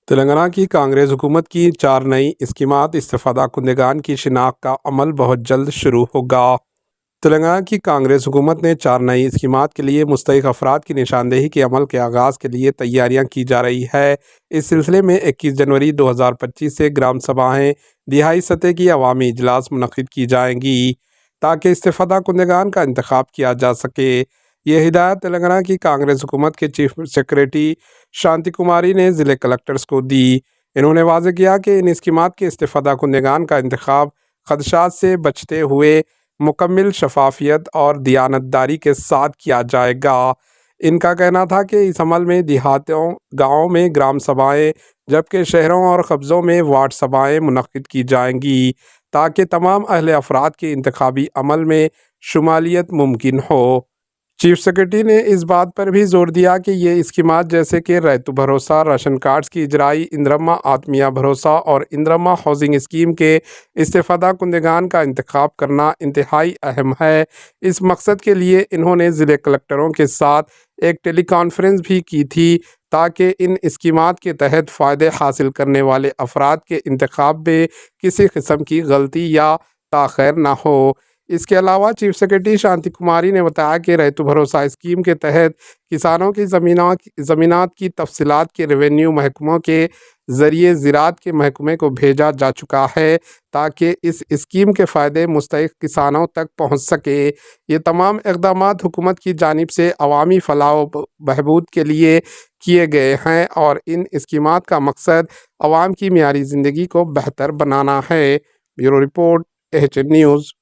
تلنگانہ کی کانگریس حکومت کی 4 نئی اسکیمات استفادہ کنندگان کی شناخت کا عمل بہت جلد شروع ہوگا۔ تلنگانہ کی کانگریس حکومت نے 4 نئی اسکیمات کے لیے مستحق افراد کی نشاندہی کے عمل کے آغاز کے لیے تیاریاں کی جا رہی ہے۔ اس سلسلے میں 21 جنوری 2025 سے گرام سبھائیں، دہائی سطح کی عوامی اجلاس منعقد کی جائیں گی تاکہ استفادہ کنندگان کا انتخاب کیا جا سکے۔ یہ ہدایت تلنگانہ کی کانگریس حکومت کے چیف سیکریٹری شانتی کماری نے ضلع کلکٹرز کو دی۔ انہوں نے واضح کیا کہ ان اسکیمات کے استفادہ کنندگان کا انتخاب خدشات سے بچتے ہوئے مکمل شفافیت اور دیانتداری کے ساتھ کیا جائے گا۔ ان کا کہنا تھا کہ اس عمل میں دیہاتوں، گاؤں میں گرام سبھائیں جبکہ شہروں اور قصبوں میں وارڈ سبھائیں منعقد کی جائیں گی تاکہ تمام اہل افراد کی انتخابی عمل میں شمولیت ممکن ہو۔ چیف سیکریٹری نے اس بات پر بھی زور دیا کہ یہ اسکیمات جیسے کہ ریتو بھروسہ، راشن کارڈز کی اجرائی، اندرما آتمیہ بھروسہ اور اندرما ہاؤسنگ اسکیم کے استفادہ کنندگان کا انتخاب کرنا انتہائی اہم ہے۔ اس مقصد کے لیے انہوں نے ضلع کلکٹروں کے ساتھ ایک ٹیلی کانفرنس بھی کی تھی تاکہ ان اسکیمات کے تحت فائدے حاصل کرنے والے افراد کے انتخاب میں کسی قسم کی غلطی یا تاخیر نہ ہو۔ اس کے علاوہ چیف سیکریٹری شانتی کماری نے بتایا کہ ریتو بھروسہ اسکیم کے تحت کسانوں کی زمینات کی تفصیلات کے ریونیو محکموں کے ذریعے زراعت کے محکمے کو بھیجا جا چکا ہے تاکہ اس اسکیم کے فائدے مستحق کسانوں تک پہنچ سکے۔ یہ تمام اقدامات حکومت کی جانب سے عوامی فلاح و بہبود کے لیے کیے گئے ہیں اور ان اسکیمات کا مقصد عوام کی معیاری زندگی کو بہتر بنانا ہے۔ Bureau report, AHN news.